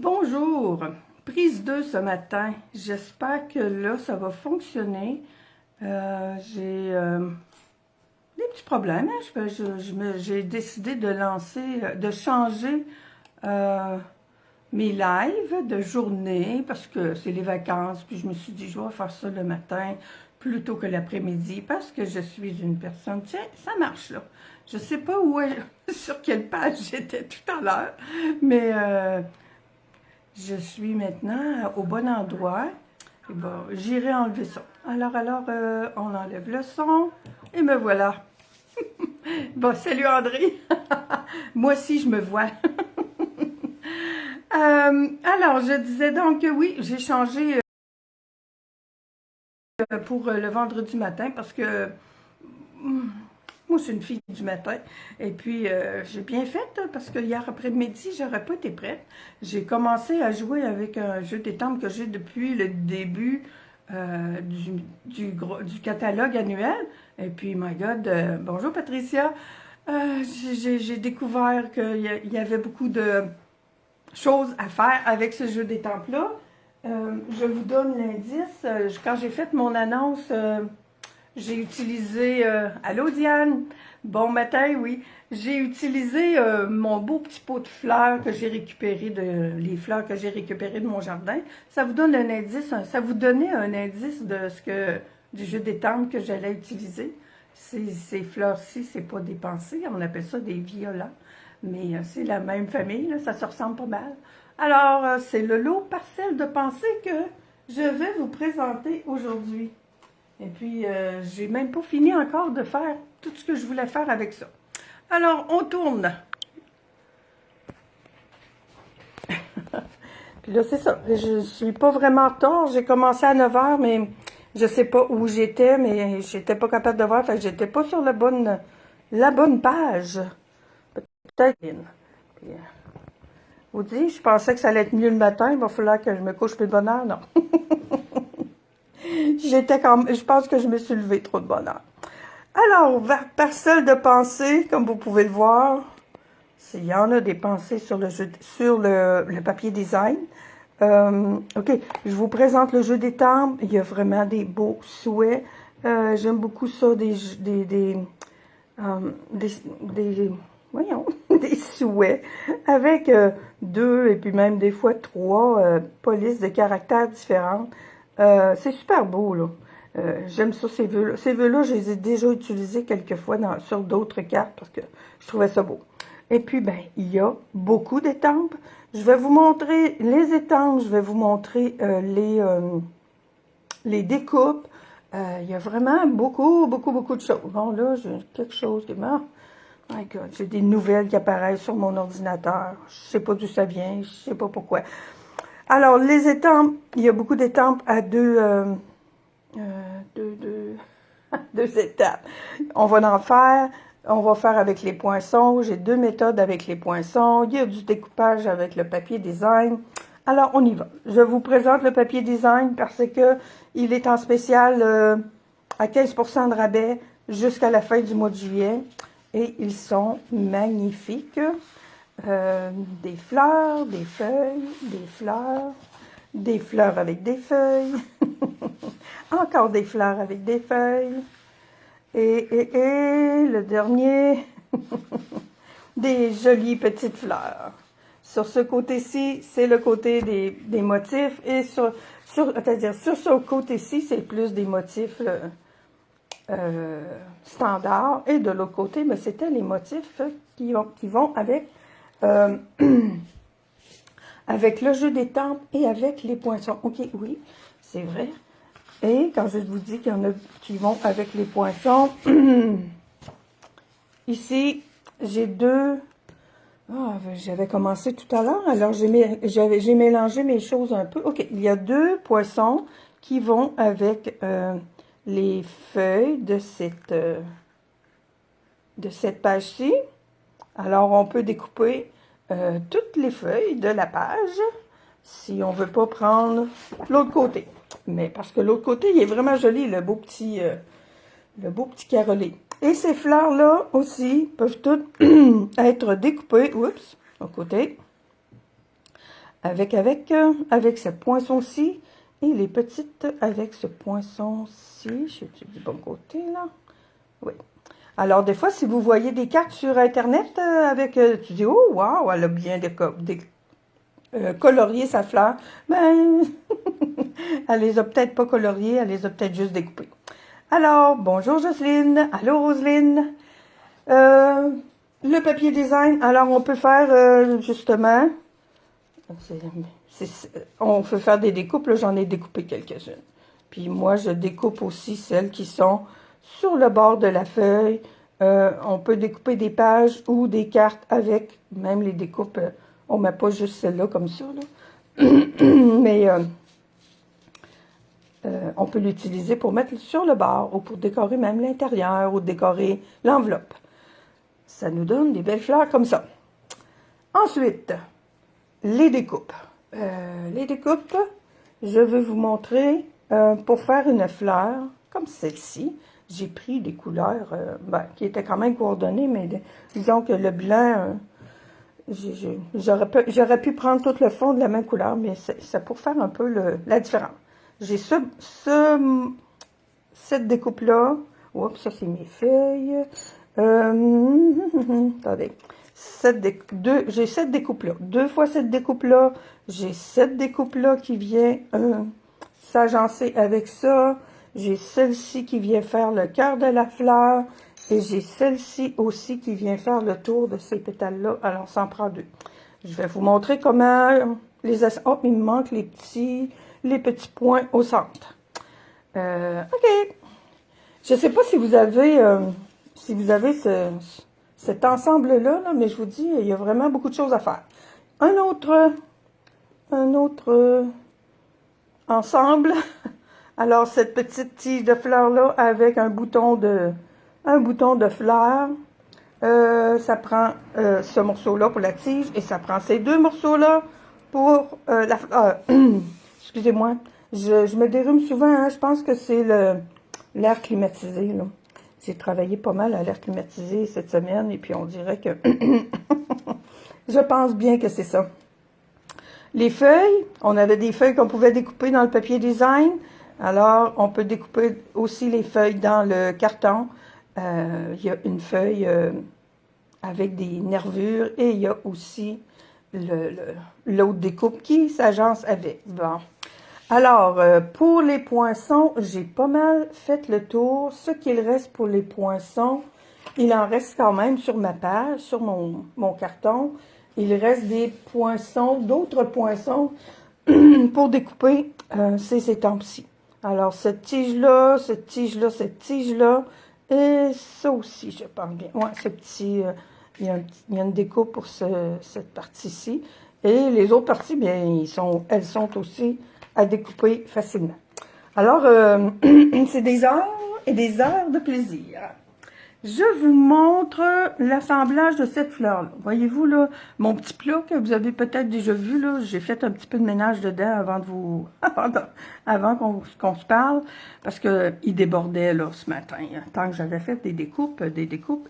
Bonjour, prise 2 ce matin. J'espère que là, ça va fonctionner. J'ai des petits problèmes. Hein. J'ai décidé de de changer mes lives de journée parce que c'est les vacances. Puis je me suis dit, je vais faire ça le matin plutôt que l'après-midi parce que je suis une personne. Tiens, ça marche là. Je sais pas sur quelle page j'étais tout à l'heure, mais je suis maintenant au bon endroit. Et bon, j'irai enlever ça. Alors, on enlève le son. Et me voilà. Bon, salut André. Moi aussi, je me vois. Alors, je disais donc que oui, j'ai changé pour le vendredi matin parce que moi, je suis une fille du matin. Et puis, j'ai bien fait parce que hier après-midi, j'aurais pas été prête. J'ai commencé à jouer avec un jeu d'étampes que j'ai depuis le début du catalogue annuel. Et puis, my God, bonjour Patricia. J'ai découvert qu'il y avait beaucoup de choses à faire avec ce jeu d'étampes-là. Je vous donne l'indice. Quand j'ai fait mon annonce... j'ai utilisé, allô Diane, bon matin, oui. J'ai utilisé mon beau petit pot de fleurs que j'ai récupéré les fleurs que j'ai récupérées de mon jardin. Ça vous donne un indice, ça vous donnait un indice du jeu d'étampes que j'allais utiliser. Ces fleurs-ci, c'est pas des pensées, on appelle ça des violets, mais c'est la même famille, là, ça se ressemble pas mal. Alors, c'est le lot parcelle de pensées que je vais vous présenter aujourd'hui. Et puis, j'ai même pas fini encore de faire tout ce que je voulais faire avec ça. Alors, on tourne. Puis là, c'est ça. Je suis pas vraiment en retard. J'ai commencé à 9 h, mais je sais pas où j'étais, mais j'étais pas capable de voir. Fait que j'étais pas sur la bonne page. Peut-être. Puis, vous dites, je pensais que ça allait être mieux le matin. Il va falloir que je me couche plus de bonne heure. Non. Je pense que je me suis levée trop de bonne heure. Alors, parcelle de pensée, comme vous pouvez le voir, il y en a des pensées sur le papier design. OK, je vous présente le jeu d'étampes. Il y a vraiment des beaux souhaits. J'aime beaucoup ça, voyons, des souhaits avec 2 et puis même des fois 3 polices de caractères différentes. C'est super beau, là. J'aime ça, ces vœux-là. Ces vœux-là, je les ai déjà utilisés quelques fois sur d'autres cartes parce que je trouvais ça beau. Et puis, ben, il y a beaucoup d'étampes. Je vais vous montrer les étampes, je vais vous montrer les découpes. Il y a vraiment beaucoup de choses. Bon, là, j'ai quelque chose qui m'a... My God, j'ai des nouvelles qui apparaissent sur mon ordinateur. Je sais pas d'où ça vient, je sais pas pourquoi. Alors, les étampes, il y a beaucoup d'étampes à deux étapes. On va faire avec les poinçons. J'ai 2 méthodes avec les poinçons. Il y a du découpage avec le papier design. Alors, on y va. Je vous présente le papier design parce que il est en spécial à 15% de rabais jusqu'à la fin du mois de juillet. Et ils sont magnifiques. Des fleurs, des feuilles, des fleurs avec des feuilles, encore des fleurs avec des feuilles, et le dernier, des jolies petites fleurs. Sur ce côté-ci, c'est le côté des motifs, et c'est-à-dire sur ce côté-ci, c'est plus des motifs standards, et de l'autre côté, mais c'était les motifs qui vont avec avec le jeu d'étampes et avec les poinçons. OK, oui, c'est vrai. Et quand je vous dis qu'il y en a qui vont avec les poinçons, ici, j'ai 2... j'avais commencé tout à l'heure, alors j'ai mélangé mes choses un peu. OK, il y a 2 poinçons qui vont avec les feuilles de cette page-ci. Alors, on peut découper toutes les feuilles de la page si on veut pas prendre l'autre côté. Mais parce que l'autre côté, il est vraiment joli, le beau petit carrelé. Et ces fleurs-là aussi peuvent toutes être découpées, oups, au côté, avec ce poinçon-ci et les petites avec ce poinçon-ci. Je suis du bon côté, là. Oui. Alors, des fois, si vous voyez des cartes sur Internet avec, tu dis, oh, wow, elle a bien colorié sa fleur. Ben, elle les a peut-être pas coloriées, elle les a peut-être juste découpées. Alors, bonjour Jocelyne. Allô Roselyne. Le papier design, alors on peut faire justement, on peut faire des découpes, là j'en ai découpé quelques-unes. Puis moi je découpe aussi celles qui sont sur le bord de la feuille. On peut découper des pages ou des cartes avec, même les découpes, on met pas juste celle-là comme ça, là. Mais on peut l'utiliser pour mettre sur le bord ou pour décorer même l'intérieur ou décorer l'enveloppe. Ça nous donne des belles fleurs comme ça. Ensuite, les découpes. Les découpes, je vais vous montrer, pour faire une fleur comme celle-ci, j'ai pris des couleurs qui étaient quand même coordonnées, mais disons que le blanc, j'aurais pu prendre tout le fond de la même couleur, mais c'est pour faire un peu la différence. J'ai cette découpe-là. Oups, ça c'est mes feuilles. Attendez. J'ai cette découpe-là. 2 fois cette découpe-là. J'ai cette découpe-là qui vient s'agencer avec ça. J'ai celle-ci qui vient faire le cœur de la fleur. Et j'ai celle-ci aussi qui vient faire le tour de ces pétales-là. Alors, ça en prend 2. Je vais vous montrer comment oh, il me manque les petits points au centre. OK. Je ne sais pas si vous avez, cet ensemble-là, là, mais je vous dis, il y a vraiment beaucoup de choses à faire. Un autre ensemble. Alors, cette petite tige de fleurs-là avec un bouton de fleur. Ça prend ce morceau-là pour la tige et ça prend ces 2 morceaux-là pour la fleur. Excusez-moi, je me dérume souvent, hein, je pense que c'est l'air climatisé, là. J'ai travaillé pas mal à l'air climatisé cette semaine et puis on dirait que je pense bien que c'est ça. Les feuilles, on avait des feuilles qu'on pouvait découper dans le papier design. Alors, on peut découper aussi les feuilles dans le carton. Il y a une feuille avec des nervures et il y a aussi l'autre découpe qui s'agence avec. Bon. Alors, pour les poinçons, j'ai pas mal fait le tour. Ce qu'il reste pour les poinçons, il en reste quand même sur ma page, sur mon carton. Il reste des poinçons, d'autres poinçons pour découper ces étampes-ci. Alors, cette tige-là, cette tige-là, cette tige-là, et ça aussi, je pense bien. Ouais, ce petit, il y a une découpe pour cette partie-ci. Et les autres parties, bien, elles sont aussi à découper facilement. Alors, c'est des heures et des heures de plaisir. Je vous montre l'assemblage de cette fleur-là. Voyez-vous, là, mon petit plat que vous avez peut-être déjà vu, là, j'ai fait un petit peu de ménage dedans avant qu'on se parle, parce que il débordait, là, ce matin, hein, tant que j'avais fait des découpes et des découpes.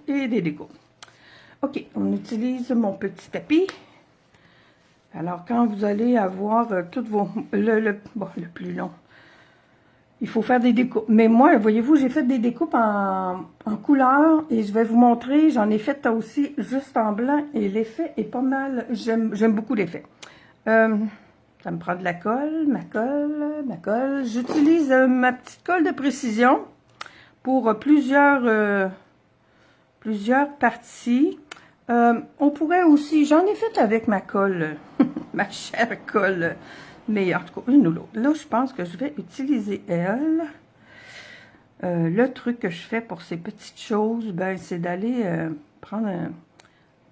OK, on utilise mon petit tapis. Alors, quand vous allez avoir toutes le plus long, il faut faire des découpes. Mais moi, voyez-vous, j'ai fait des découpes en couleur et je vais vous montrer. J'en ai fait aussi juste en blanc et l'effet est pas mal. J'aime beaucoup l'effet. Ça me prend de la colle, ma colle. J'utilise ma petite colle de précision pour plusieurs parties. On pourrait aussi, j'en ai fait avec ma colle, ma chère colle. Mais en tout cas, une ou l'autre. Là, je pense que je vais utiliser elle. Le truc que je fais pour ces petites choses, ben, c'est d'aller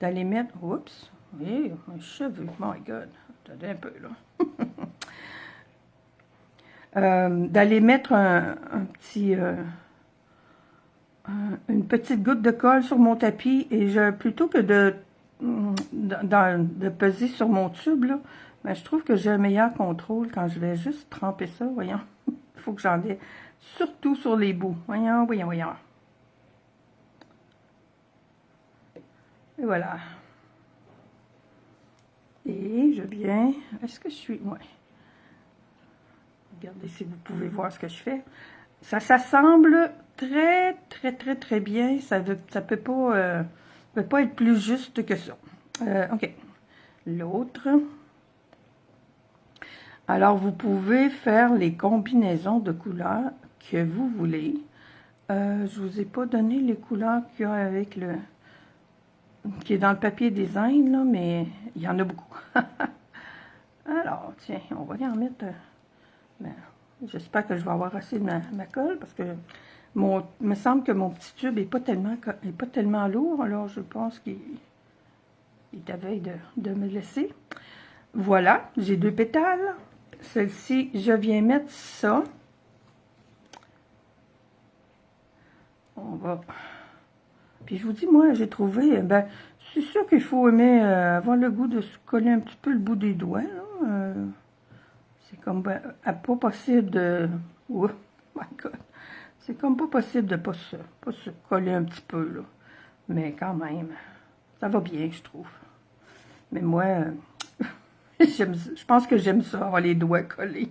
d'aller mettre... Oups! Oui, mes cheveux. My God! Attendez un peu, là. D'aller mettre une petite goutte de colle sur mon tapis et plutôt que de peser sur mon tube, là, ben, je trouve que j'ai un meilleur contrôle quand je vais juste tremper ça, voyons. Il faut que j'en ai surtout sur les bouts. Voyons. Et voilà. Et je bien. Est-ce que je suis... Ouais. Regardez si vous pouvez voir ce que je fais. Ça s'assemble très, très, très, très bien. Ça peut pas être plus juste que ça. OK. L'autre. Alors, vous pouvez faire les combinaisons de couleurs que vous voulez. Je vous ai pas donné les couleurs qu'il y a avec le... qui est dans le papier design, là, mais il y en a beaucoup. Alors, tiens, on va y en mettre... j'espère que je vais avoir assez de ma colle, parce que il me semble que mon petit tube n'est pas tellement lourd, alors je pense qu'il est à veille de me laisser. Voilà, j'ai 2 pétales. Celle-ci, je viens mettre ça. On va... Puis je vous dis, moi, j'ai trouvé, ben, c'est sûr qu'il faut aimer avoir le goût de se coller un petit peu le bout des doigts, là. C'est comme pas possible de... Oh my God! C'est comme pas possible de pas se coller un petit peu, là. Mais quand même, ça va bien, je trouve. Mais moi, je pense que j'aime ça, avoir les doigts collés.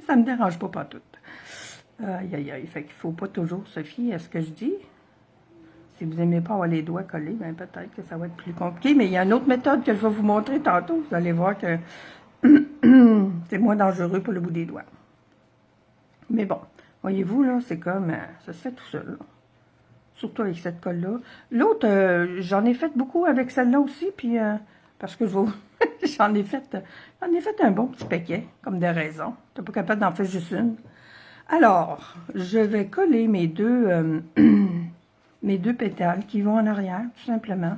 Ça me dérange pas partout. Aïe, aïe, aïe. Fait qu'il faut pas toujours se fier à ce que je dis. Si vous n'aimez pas avoir les doigts collés, ben peut-être que ça va être plus compliqué. Mais il y a une autre méthode que je vais vous montrer tantôt. Vous allez voir que c'est moins dangereux pour le bout des doigts. Mais bon, voyez-vous, là, c'est comme... ça se fait tout seul, là. Surtout avec cette colle-là. L'autre, j'en ai fait beaucoup avec celle-là aussi, puis... parce que j'en ai fait un bon petit paquet, comme des raisons. Je n'étais pas capable d'en faire juste une. Alors, je vais coller mes deux pétales qui vont en arrière, tout simplement.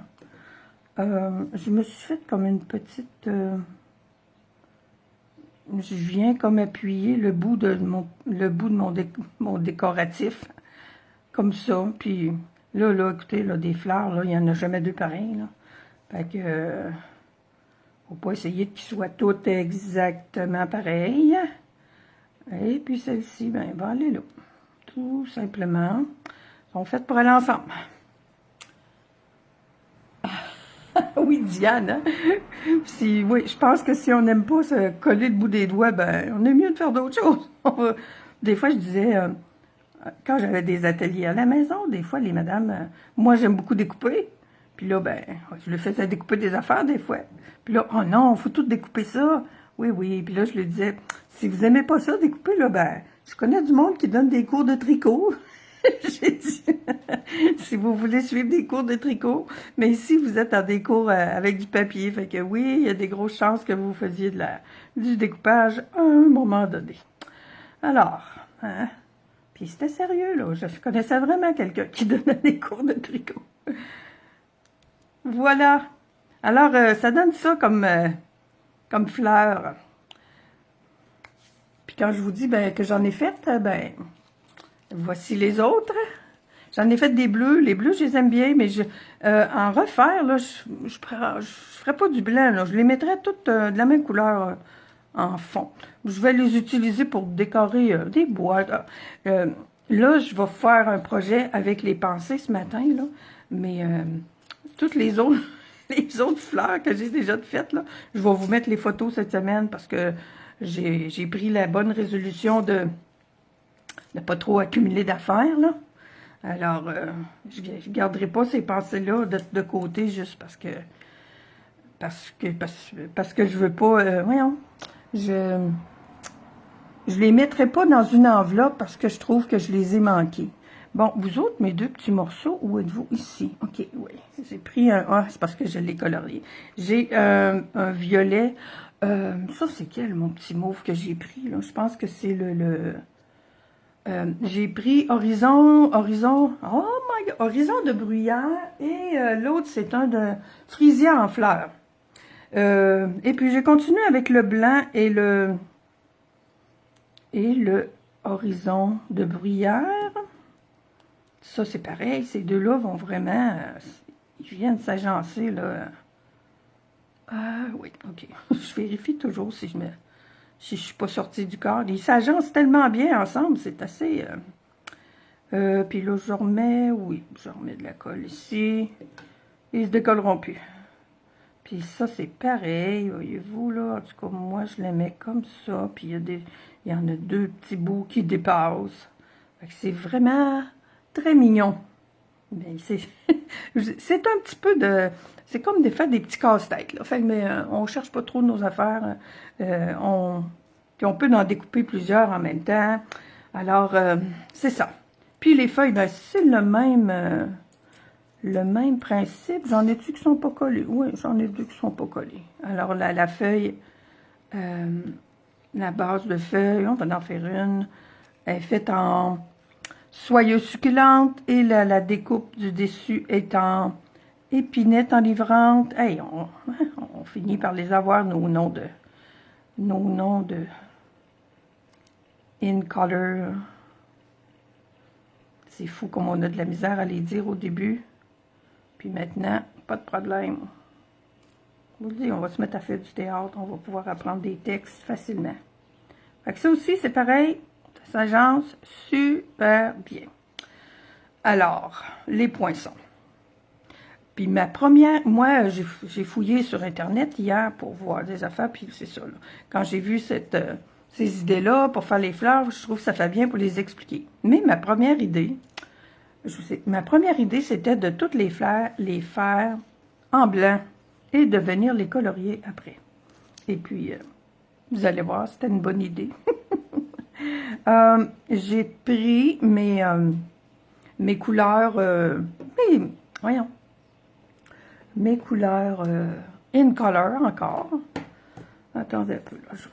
Je me suis fait comme une petite... je viens comme appuyer le bout de mon décoratif, comme ça. Puis là, écoutez, là, des fleurs, là, il n'y en a jamais 2 pareils, là. Fait que... faut pas essayer qu'ils soient toutes exactement pareilles. Et puis celle-ci, ben, elle va aller là. Tout simplement. Ils sont faites pour aller ensemble. Oui, Diane, hein? Oui, je pense que si on n'aime pas se coller le bout des doigts, ben, on est mieux de faire d'autres choses. Des fois, je disais, quand j'avais des ateliers à la maison, des fois, les madames, moi, j'aime beaucoup découper. Puis là, ben, je le faisais découper des affaires, des fois. Puis là, oh non, il faut tout découper ça. Oui, oui. Puis là, je lui disais, si vous aimez pas ça, découper, là, ben, je connais du monde qui donne des cours de tricot. J'ai dit, si vous voulez suivre des cours de tricot, mais ici, vous êtes en des cours avec du papier. Fait que oui, il y a des grosses chances que vous faisiez du découpage à un moment donné. Alors, hein, puis c'était sérieux, là. Je connaissais vraiment quelqu'un qui donnait des cours de tricot. Voilà. Alors, ça donne ça comme fleur. Puis quand je vous dis ben, que j'en ai fait, ben, voici les autres. J'en ai fait des bleus. Les bleus, je les aime bien, mais en refaire, là, je ferais pas du blanc, là. Je les mettrais toutes de la même couleur en fond. Je vais les utiliser pour décorer des boîtes. Là, je vais faire un projet avec les pensées ce matin, là, mais toutes les autres fleurs que j'ai déjà faites, là, je vais vous mettre les photos cette semaine parce que j'ai pris la bonne résolution de ne pas trop accumuler d'affaires, là. Alors, je ne garderai pas ces pensées-là de côté juste parce que je veux pas... voyons, je les mettrai pas dans une enveloppe parce que je trouve que je les ai manqués. Bon, vous autres, mes 2 petits morceaux, où êtes-vous? Ici. OK, oui. J'ai pris un... Ah, c'est parce que je l'ai colorié. J'ai un violet. Ça, c'est quel, mon petit mauve que j'ai pris, là? Je pense que c'est j'ai pris Horizon, oh my God, Horizon de bruyère, et l'autre, c'est un de Frisia en fleurs. Et puis, j'ai continué avec le blanc et le Horizon de bruyère. Ça, c'est pareil, ces deux-là vont vraiment, ils viennent s'agencer, là. Ah, oui, OK. Je vérifie toujours si je suis pas sortie du corps. Ils s'agencent tellement bien ensemble, c'est assez... puis là, je remets de la colle ici. Ils se décolleront plus. Puis Puis ça, c'est pareil, voyez-vous, là. En tout cas, moi, je les mets comme ça. Puis il y en a deux petits bouts qui dépassent. Fait que c'est vraiment très mignon. Mais c'est c'est un petit peu de... C'est comme des fois des petits casse-têtes, là. Fait que, mais on cherche pas trop nos affaires. Puis on peut en découper plusieurs en même temps. Alors, c'est ça. Puis les feuilles, ben, c'est le même principe. J'en ai-tu qui sont pas collés? Oui, j'en ai deux qui sont pas collés. Alors, la feuille, la base de feuille, on va en faire une. Elle est faite en soyeuse succulente et la découpe du dessus est en épinette enivrante. Hey, on finit par les avoir, nos noms de in color. C'est fou comme on a de la misère à les dire au début. Puis maintenant, pas de problème. Je vous le dis, on va se mettre à faire du théâtre. On va pouvoir apprendre des textes facilement. Fait que ça aussi, c'est pareil. Ça s'agence super bien. Alors, les poinçons. Puis ma première... Moi, j'ai fouillé sur Internet hier pour voir des affaires. Puis c'est ça, là. Quand j'ai vu ces idées-là pour faire les fleurs, je trouve que ça fait bien pour les expliquer. Mais ma première idée... c'était de toutes les faire en blanc et de venir les colorier après. Et puis, vous allez voir, c'était une bonne idée. J'ai pris mes couleurs, mes couleurs in color encore. Attendez un peu, là, je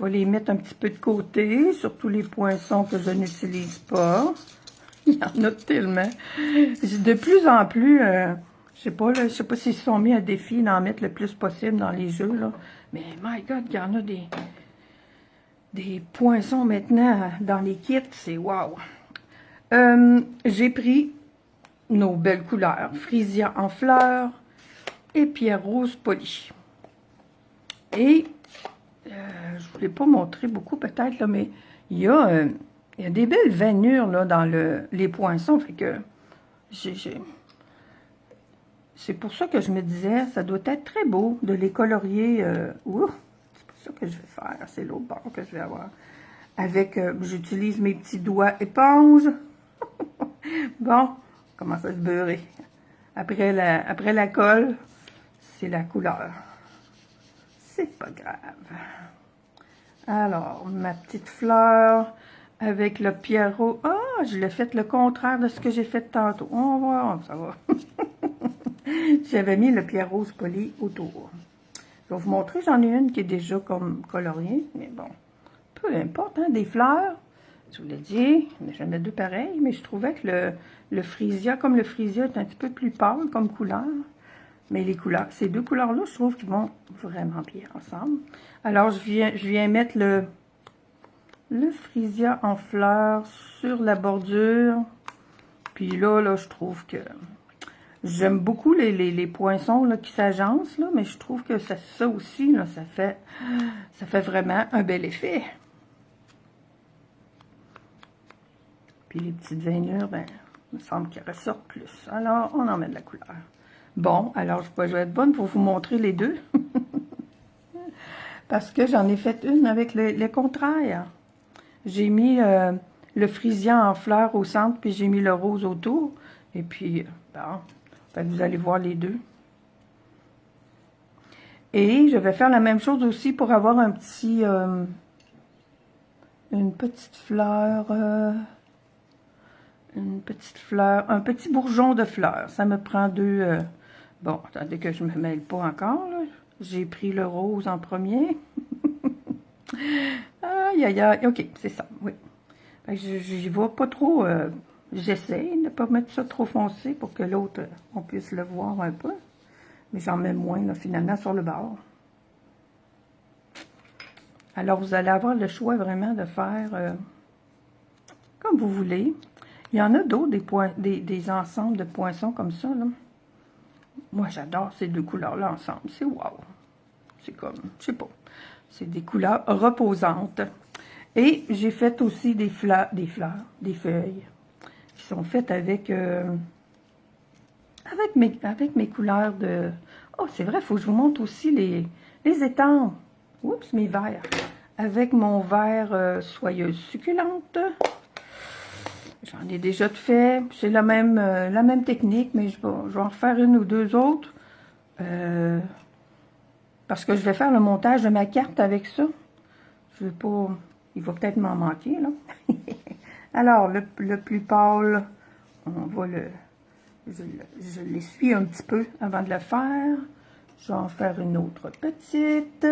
vais les mettre un petit peu de côté, surtout les poinçons que je n'utilise pas. Il y en a tellement. De plus en plus, je sais pas s'ils se sont mis un défi d'en mettre le plus possible dans les jeux, là. Mais my God, il y en a des poinçons maintenant dans les kits, c'est wow. J'ai pris nos belles couleurs, Frisia en fleurs et pierre rose polie. Et je ne vous l'ai pas montré beaucoup peut-être, là, mais il y a des belles veinures là, dans les poinçons. Fait que c'est pour ça que je me disais, ça doit être très beau de les colorier. C'est pas ça que je vais faire, c'est l'autre bord que je vais avoir. Avec, j'utilise mes petits doigts éponge. Bon, commence à se beurrer. Après la colle, c'est la couleur. C'est pas grave. Alors, ma petite fleur avec le pierrot. Ah, je l'ai fait le contraire de ce que j'ai fait tantôt. On va voir, ça va. J'avais mis le pierre rose poli autour. Je vais vous montrer, j'en ai une qui est déjà comme coloriée, mais bon, peu importe, hein, des fleurs. Je vous l'ai dit, j'en ai deux pareils, mais je trouvais que le frisia, comme le frisia est un petit peu plus pâle comme couleur, mais les couleurs, ces deux couleurs-là, je trouve qu'ils vont vraiment bien ensemble. Alors, je viens mettre le frisia en fleurs sur la bordure. Puis là, je trouve que j'aime beaucoup les poinçons là, qui s'agencent, là, mais je trouve que ça aussi, là, ça fait vraiment un bel effet. Puis les petites veinures, ben, il me semble qu'elles ressortent plus. Alors, on en met de la couleur. Bon, alors je vais être bonne pour vous montrer les deux. Parce que j'en ai fait une avec le contraire. J'ai mis le frisia en fleurs au centre, puis j'ai mis le rose autour. Et puis, bon, fait que vous allez voir les deux. Et je vais faire la même chose aussi pour avoir un petit, une petite fleur, un petit bourgeon de fleurs. Ça me prend deux, bon, attendez que je ne me mêle pas encore, là. J'ai pris le rose en premier. Aïe, aïe, aïe, ok, c'est ça, oui. J'y vois pas trop, j'essaie de ne pas mettre ça trop foncé pour que l'autre, on puisse le voir un peu. Mais j'en mets moins, là, finalement, sur le bord. Alors, vous allez avoir le choix vraiment de faire comme vous voulez. Il y en a d'autres, des ensembles de poinçons comme ça, là. Moi, j'adore ces deux couleurs-là ensemble. C'est wow. C'est comme, je sais pas, c'est des couleurs reposantes. Et j'ai fait aussi des feuilles, qui sont faites avec, avec mes couleurs de... Oh, c'est vrai, il faut que je vous montre aussi les étampes. Oups, mes verres. Avec mon verre soyeuse succulente. J'en ai déjà fait. C'est la même technique, mais je vais en refaire une ou deux autres. Parce que je vais faire le montage de ma carte avec ça. Je veux pas... Il va peut-être m'en manquer, là. Alors, le plus pâle, on va je l'essuie un petit peu avant de le faire. Je vais en faire une autre petite.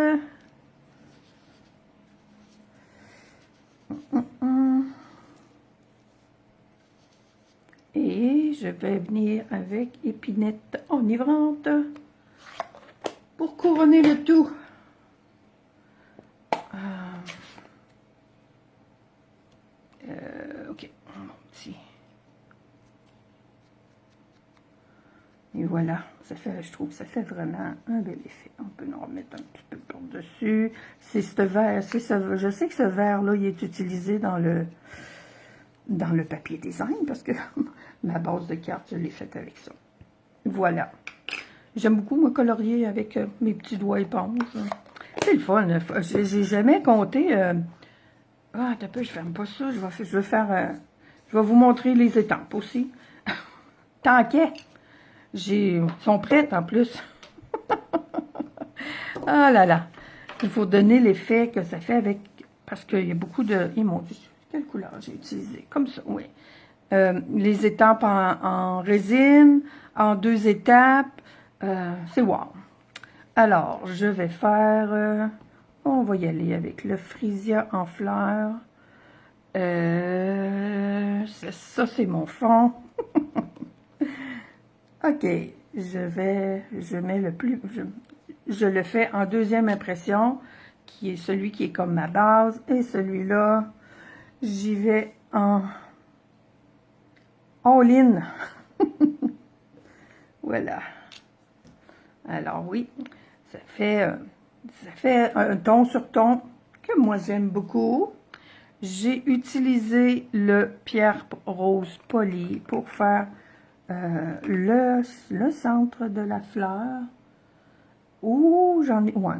Et je vais venir avec épinette enivrante pour couronner le tout. Ok, mon petit. Et voilà, ça fait, je trouve que ça fait vraiment un bel effet. On peut en remettre un petit peu par-dessus. C'est ce verre, je sais que ce verre-là, il est utilisé dans le papier design parce que ma base de carte, je l'ai faite avec ça. Voilà. J'aime beaucoup me colorier avec mes petits doigts éponges. C'est le fun. J'ai jamais compté... Ah, t'as peu, je ferme pas ça. Je vais vous montrer les étampes aussi. Tant qu'à. Sont prêtes en plus. Ah là là. Il faut donner l'effet que ça fait avec... Parce qu'il y a beaucoup de... Ils m'ont dit, quelle couleur j'ai utilisé? Comme ça, oui. Les étampes en résine, en 2 étapes. C'est wow. Alors, je vais faire... on va y aller avec le frisia en fleurs. Ça, c'est mon fond. OK. Je mets le plus... Je le fais en deuxième impression, qui est celui qui est comme ma base. Et celui-là, j'y vais en all-in. Voilà. Alors oui, ça fait un ton sur ton que moi j'aime beaucoup. J'ai utilisé le pierre rose poli pour faire le centre de la fleur. Ouh, j'en ai... Ouais.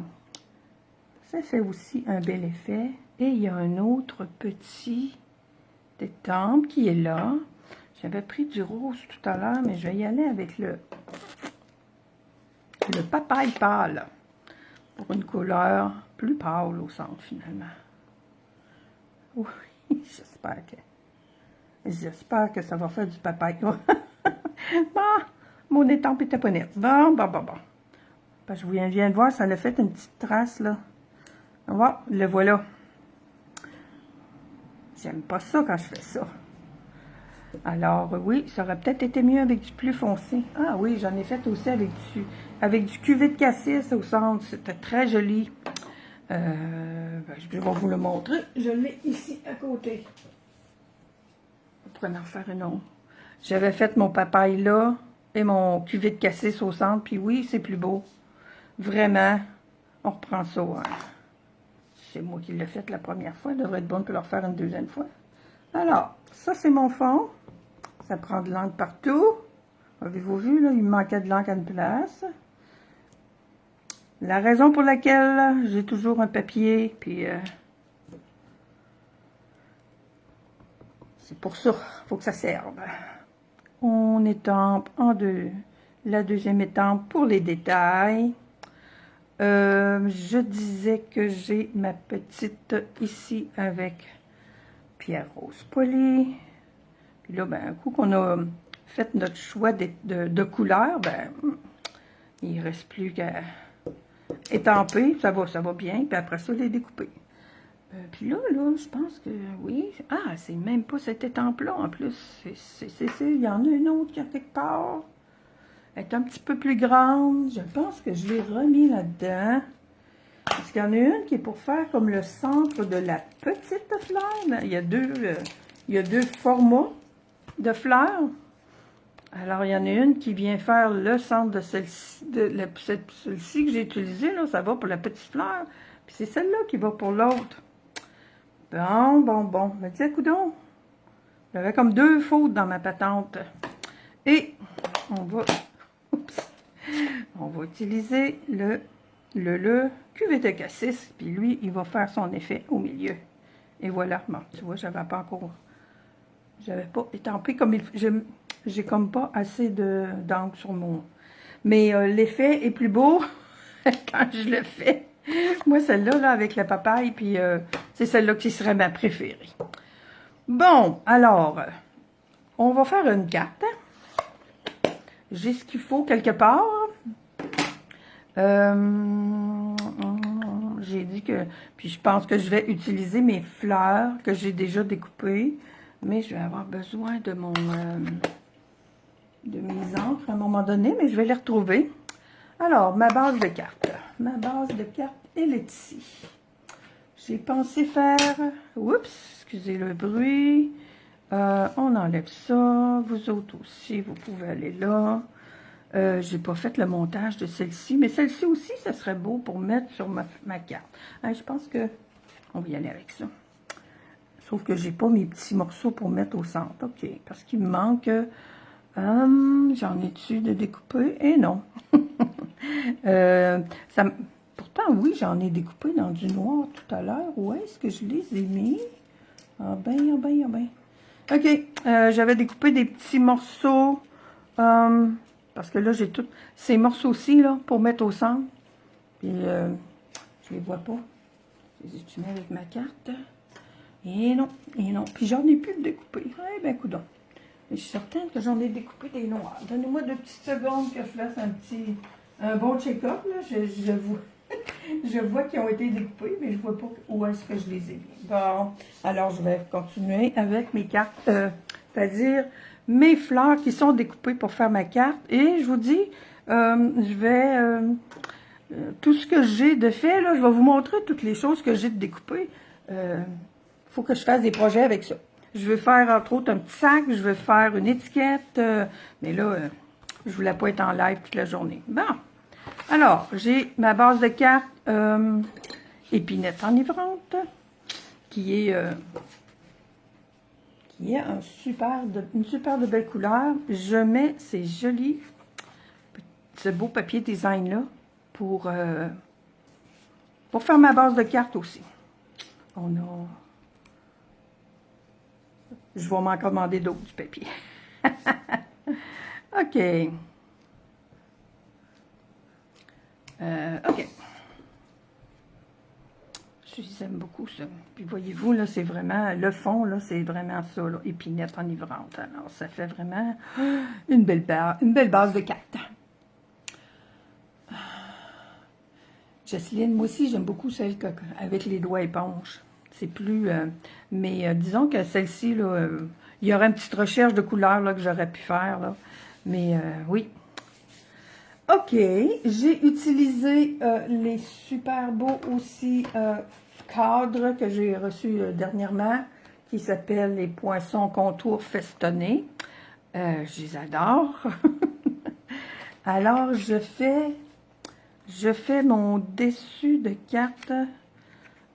Ça fait aussi un bel effet. Et il y a un autre petit étampe qui est là. J'avais pris du rose tout à l'heure, mais je vais y aller avec le papaye pâle. Pour une couleur plus pâle au centre, finalement. Oui, j'espère que ça va faire du papaye. Bon, mon étampe était pas nette. Bon. Parce que je viens de voir, ça l'a fait une petite trace, là. Voilà, le voilà. J'aime pas ça quand je fais ça. Alors, oui, ça aurait peut-être été mieux avec du plus foncé. Ah oui, j'en ai fait aussi avec du cuvée de cassis au centre. C'était très joli. Je vais vous le montrer. Je l'ai ici à côté. On pourrait en faire une autre. J'avais fait mon papaye là et mon cuvée de cassis au centre. Puis oui, c'est plus beau. Vraiment, on reprend ça. Hein. C'est moi qui l'ai fait la première fois. Il devrait être bon pour le refaire une deuxième fois. Alors, ça c'est mon fond. Ça prend de l'encre partout. Avez-vous vu, là, il me manquait de l'encre à une place. La raison pour laquelle j'ai toujours un papier, puis c'est pour ça, il faut que ça serve. On étampe en deux. La deuxième étampe pour les détails. Je disais que j'ai ma petite ici avec pierre rose polie. Puis là, ben, un coup qu'on a fait notre choix de couleur, ben, il ne reste plus qu'à étamper, ça va bien, puis après ça, les découper. Puis là, je pense que, oui, ah, c'est même pas cette étampe-là, en plus, il y en a une autre qui est quelque part. Elle est un petit peu plus grande, je pense que je l'ai remis là-dedans. Parce qu'il y en a une qui est pour faire comme le centre de la petite fleur. Il y a deux formats de fleurs. Alors, il y en a une qui vient faire le centre de celle-ci que j'ai utilisée. Là, ça va pour la petite fleur. Puis c'est celle-là qui va pour l'autre. Bon. Me dis, coudonc. J'avais comme 2 fautes dans ma patente. Et on va On va utiliser le cuvée de cassis, puis lui, il va faire son effet au milieu. Et voilà, bon, tu vois, j'avais pas étampé comme il faut. J'ai comme pas assez d'encre sur mon... Mais l'effet est plus beau quand je le fais. Moi, celle-là, là, avec la papaye, puis c'est celle-là qui serait ma préférée. Bon, alors, on va faire une carte. J'ai ce qu'il faut quelque part. J'ai dit que... Puis je pense que je vais utiliser mes fleurs que j'ai déjà découpées. Mais je vais avoir besoin de de mes encres à un moment donné, mais je vais les retrouver. Alors, ma base de carte. Ma base de carte, elle est ici. J'ai pensé faire... Oups, excusez le bruit. On enlève ça. Vous autres aussi, vous pouvez aller là. J'ai pas fait le montage de celle-ci, mais celle-ci aussi, ça serait beau pour mettre sur ma carte. Je pense que on va y aller avec ça. Sauf que j'ai pas mes petits morceaux pour mettre au centre. OK, parce qu'il me manque... j'en ai-tu de découper? Eh non. Pourtant, oui, j'en ai découpé dans du noir tout à l'heure. Où est-ce que je les ai mis? Ah ben, ah ben, ah ben. OK, j'avais découpé des petits morceaux. Parce que là, j'ai tous ces morceaux-ci, là, pour mettre au centre. Puis, je les vois pas. Je les ai-tu mis avec ma carte? Et non, et non. Puis, j'en ai plus de découper. Eh bien, coudonc. Je suis certaine que j'en ai découpé des noirs. Donnez-moi 2 petites secondes que je fasse un bon check-up. Je vois qu'ils ont été découpés, mais je ne vois pas où est-ce que je les ai mis. Bon, alors je vais continuer avec mes cartes, c'est-à-dire mes fleurs qui sont découpées pour faire ma carte. Et je vous dis, je vais... tout ce que j'ai de fait, là, je vais vous montrer toutes les choses que j'ai de découpées. Faut que je fasse des projets avec ça. Je veux faire, entre autres, un petit sac. Je veux faire une étiquette. Mais là, je ne voulais pas être en live toute la journée. Bon. Alors, j'ai ma base de cartes épinette enivrante, qui est une super de belle couleur. Je mets ces jolis, ce beau papier design-là pour faire ma base de cartes aussi. On a... Je vais m'en commander d'autres du papier. OK. OK. Je les aime beaucoup, ça. Puis voyez-vous, là, c'est vraiment... Le fond, là, c'est vraiment ça, là, épinette enivrante. Alors, ça fait vraiment une belle base de cartes. Jocelyne, moi aussi, j'aime beaucoup celle avec les doigts éponges. C'est plus... mais disons que celle-ci, là, il y aurait une petite recherche de couleurs là, que j'aurais pu faire. Là. Mais oui. OK. J'ai utilisé les super beaux aussi cadres que j'ai reçus dernièrement, qui s'appellent les poinçons contours festonnés. Je les adore. Alors, je fais mon dessus de carte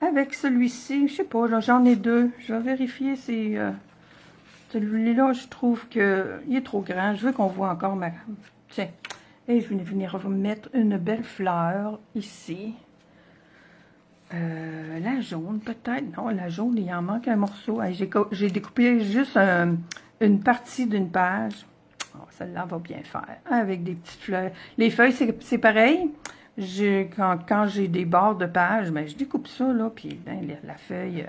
avec celui-ci. Je sais pas, j'en ai 2. Je vais vérifier si... celui-là, je trouve qu'il est trop grand. Je veux qu'on voit encore ma... Tiens. Et je vais venir mettre une belle fleur ici. La jaune, peut-être. Non, la jaune, il en manque un morceau. J'ai découpé juste une partie d'une page. Oh, celle-là va bien faire. Avec des petites fleurs. Les feuilles, c'est pareil. Quand j'ai des bords de page, ben, je découpe ça, là. Puis ben, la feuille,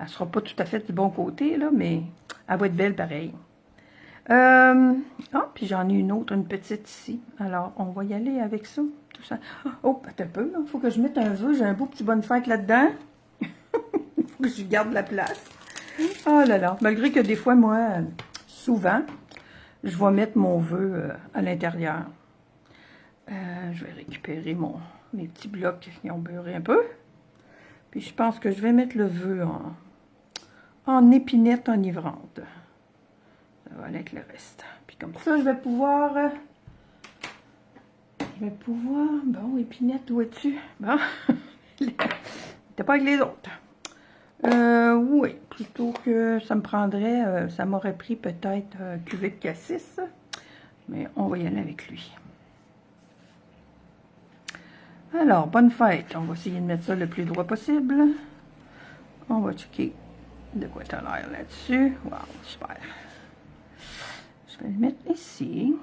elle sera pas tout à fait du bon côté, là, mais elle va être belle pareil. Puis j'en ai une autre, une petite ici. Alors, on va y aller avec ça, tout ça. Oh, attends un peu, il faut que je mette un vœu. J'ai un beau petit bonne fête là-dedans. Il faut que je garde la place. Oh là là, malgré que des fois, moi, souvent, je vais mettre mon vœu à l'intérieur. Je vais récupérer mes petits blocs qui ont beurré un peu. Puis je pense que je vais mettre le vœu en épinette enivrante. Ça va aller avec le reste. Puis comme ça, je vais pouvoir... Bon, épinette, où es-tu? Bon. T'es pas avec les autres. Oui, plutôt que ça me prendrait... ça m'aurait pris peut-être cuvée de cassis. Mais on va y aller avec lui. Alors, bonne fête. On va essayer de mettre ça le plus droit possible. On va checker de quoi tu as l'air là-dessus. Wow, super. Je vais le mettre ici.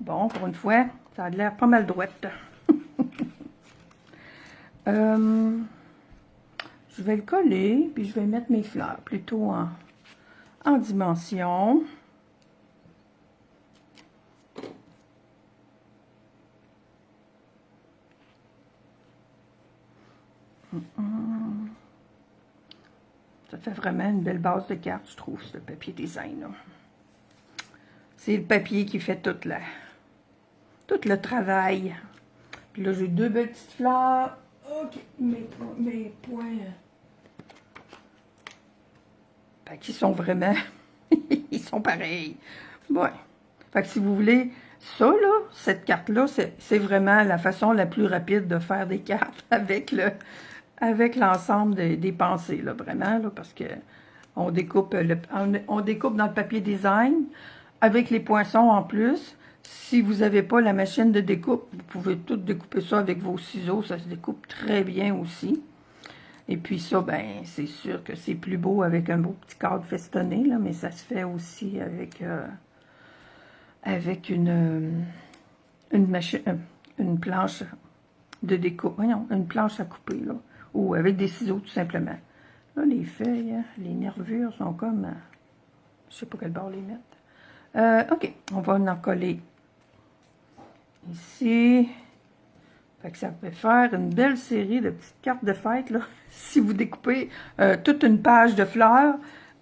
Bon, pour une fois, ça a l'air pas mal droite. Je vais le coller, puis je vais mettre mes fleurs plutôt en dimension. Ça fait vraiment une belle base de carte, je trouve, ce papier design. C'est le papier qui fait tout le travail. Puis là, j'ai deux belles petites fleurs. OK, mes points. Fait qu'ils sont vraiment... ils sont pareils. Ouais. Fait que si vous voulez... Ça, là, cette carte-là, c'est vraiment la façon la plus rapide de faire des cartes avec l'ensemble des pensées, là, vraiment, là, parce que on découpe dans le papier design avec les poinçons en plus. Si vous n'avez pas la machine de découpe, vous pouvez tout découper ça avec vos ciseaux, ça se découpe très bien aussi. Et puis ça, ben, c'est sûr que c'est plus beau avec un beau petit cadre festonné, là, mais ça se fait aussi avec une machine, une planche de découpe, voyons, une planche à couper, là, ou avec des ciseaux, tout simplement. Là, les feuilles, les nervures sont comme, je sais pas quel bord les mettre. OK, on va en coller ici. Fait que ça peut faire une belle série de petites cartes de fête, là. Si vous découpez toute une page de fleurs,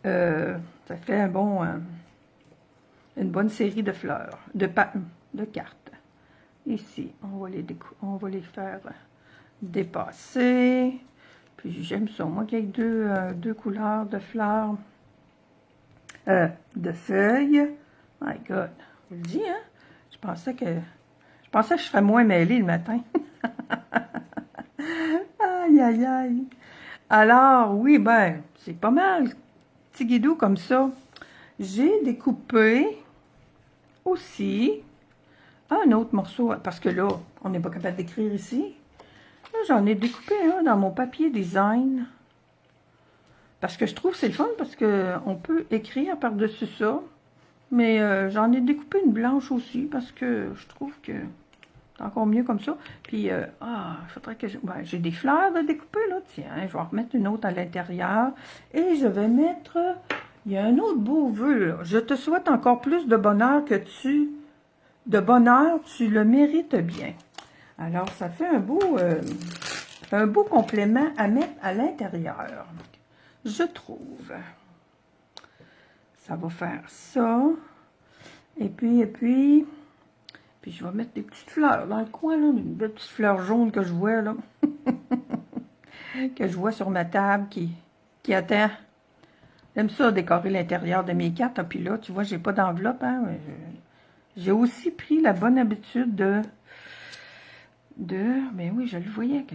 ça fait une bonne série de fleurs, de cartes. Ici, on va les faire dépasser. Puis j'aime ça, moi, qu'il y ait deux couleurs de fleurs, de feuilles. My God, je vous le dis, hein? Je pensais que je serais moins mêlée le matin. Aïe, aïe, aïe. Alors, oui, ben, c'est pas mal. Petit guidou comme ça. J'ai découpé aussi un autre morceau, parce que là, on n'est pas capable d'écrire ici. Là, j'en ai découpé un dans mon papier design. Parce que je trouve que c'est le fun, parce qu'on peut écrire par-dessus ça. Mais j'en ai découpé une blanche aussi, parce que je trouve que c'est encore mieux comme ça. Puis, il faudrait que... j'ai des fleurs de découper, là. Tiens, je vais en remettre une autre à l'intérieur. Et je vais mettre... Il y a un autre beau vœu, là. Je te souhaite encore plus de bonheur que tu... De bonheur, tu le mérites bien. Alors, ça fait un beau complément à mettre à l'intérieur. Je trouve. Ça va faire ça. Et puis je vais mettre des petites fleurs dans le coin, là. Une belle petite fleur jaune que je vois, là. Que je vois sur ma table qui attend. J'aime ça, décorer l'intérieur de mes cartes. Ah, puis là, tu vois, j'ai pas d'enveloppe, hein. J'ai aussi pris la bonne habitude ben oui, je le voyais que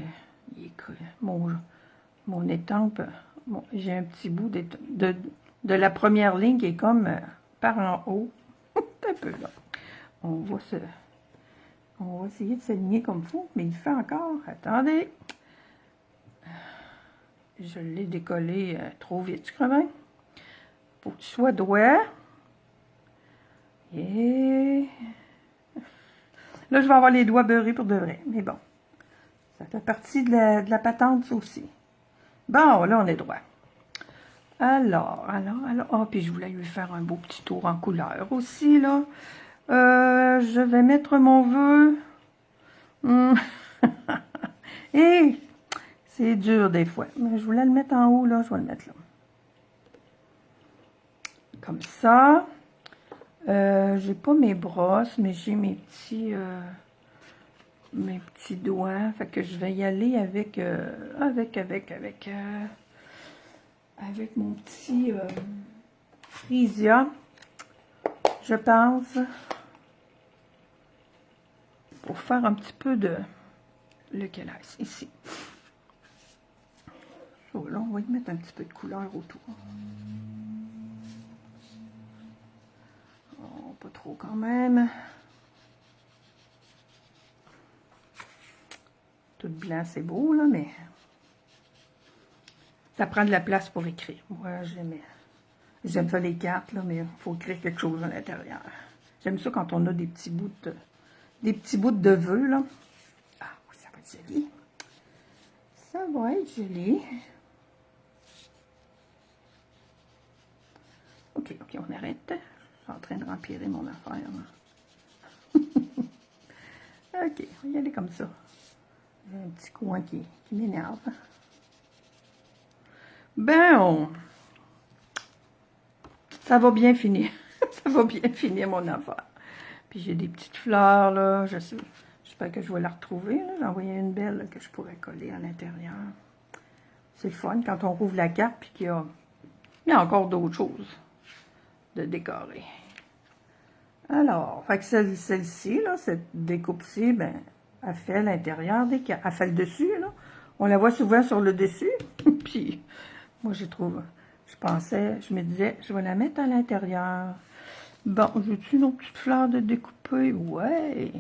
mon étampe, j'ai un petit bout de la première ligne qui est comme par en haut. Un peu là. On va essayer de s'aligner comme il faut, mais il fait encore. Attendez. Je l'ai décollé trop vite, je crois bien. Faut que tu sois droit. Et là, je vais avoir les doigts beurrés pour de vrai. Mais bon, ça fait partie de la patente, ça aussi. Bon, là, on est droit. Alors. Oh, puis je voulais lui faire un beau petit tour en couleur aussi, là. Je vais mettre mon vœu. Et c'est dur des fois. Mais je voulais le mettre en haut, là. Je vais le mettre là. Comme ça. J'ai pas mes brosses, mais j'ai mes petits doigts. Fait que je vais y aller avec mon petit Frisia, je pense, pour faire un petit peu de lequel ici. So, là, on va y mettre un petit peu de couleur autour. Oh, pas trop quand même. Tout blanc, c'est beau, là, mais ça prend de la place pour écrire. Moi, j'aime ça les cartes, là, mais il faut écrire quelque chose à l'intérieur. J'aime ça quand on a des petits bouts de vœux, là. Ah, oui, ça va être joli. Ça va être joli. OK, on arrête. Je suis en train de rempirer mon affaire, là. OK, on va y aller comme ça. J'ai un petit coin qui m'énerve. Ben, ça va bien finir. Ça va bien finir mon affaire. Puis j'ai des petites fleurs, là. J'espère que je vais la retrouver. J'ai envoyé une belle là, que je pourrais coller à l'intérieur. C'est le fun quand on rouvre la carte puis qu'il y a encore d'autres choses de décorer. Alors, fait que celle-ci, là, cette découpe-ci, ben, elle fait l'intérieur des cartes. Elle fait le dessus, là. On la voit souvent sur le dessus. Puis, moi, je me disais, je vais la mettre à l'intérieur. Bon, j'ai-tu nos petites fleurs de découper? Ouais.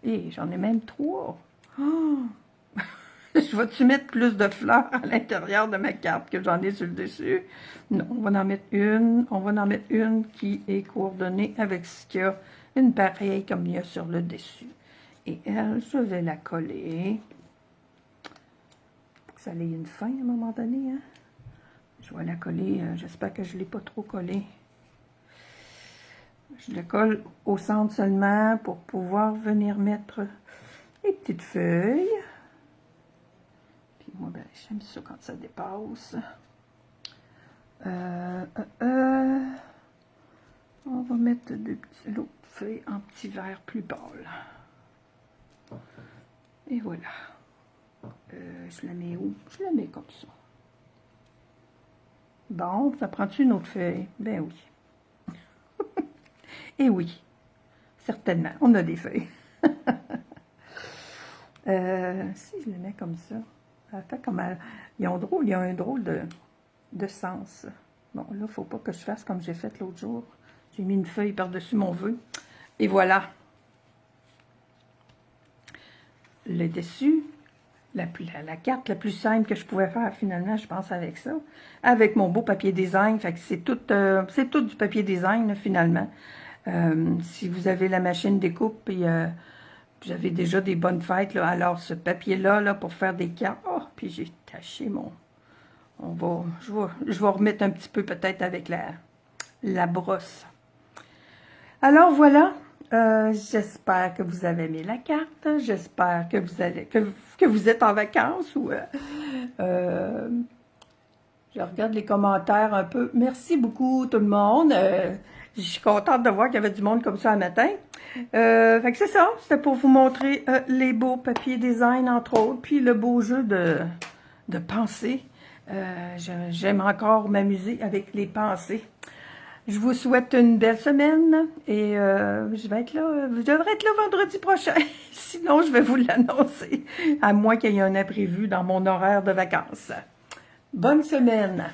Et j'en ai même 3. Oh. Je vais-tu mettre plus de fleurs à l'intérieur de ma carte que j'en ai sur le dessus? Non, on va en mettre une. On va en mettre une qui est coordonnée avec ce qu'il y a, une pareille comme il y a sur le dessus. Et elle, je vais la coller. Pour que ça ait une fin à un moment donné, hein? Je vais la coller, j'espère que je ne l'ai pas trop collée. Je le colle au centre seulement pour pouvoir venir mettre les petites feuilles. Puis moi, ben, j'aime ça quand ça dépasse. On va mettre l'autre feuille en petit vert plus pâle. Et voilà. Je la mets où? Je la mets comme ça. Bon, ça prend-tu une autre feuille? Ben oui. Et oui, certainement, on a des feuilles. Si je les mets comme ça, ça fait comme il y a un drôle de sens. Bon, là, il ne faut pas que je fasse comme j'ai fait l'autre jour. J'ai mis une feuille par-dessus mon vœu. Et voilà. Le dessus, la carte la plus simple que je pouvais faire finalement, je pense, avec ça. Avec mon beau papier design. Fait que c'est tout du papier design, là, finalement. Si vous avez la machine découpe et vous avez déjà des bonnes fêtes, là, alors ce papier-là, là, pour faire des cartes. Oh, puis j'ai taché mon... Je vais remettre un petit peu peut-être avec la brosse. Alors voilà, j'espère que vous avez aimé la carte. J'espère que vous êtes en vacances ou... je regarde les commentaires un peu. Merci beaucoup tout le monde. Je suis contente de voir qu'il y avait du monde comme ça un matin. Fait que c'est ça. C'était pour vous montrer les beaux papiers design, entre autres, puis le beau jeu de pensée. J'aime encore m'amuser avec les pensées. Je vous souhaite une belle semaine et je devrais être là vendredi prochain. Sinon, je vais vous l'annoncer, à moins qu'il y ait un imprévu dans mon horaire de vacances. Bonne semaine!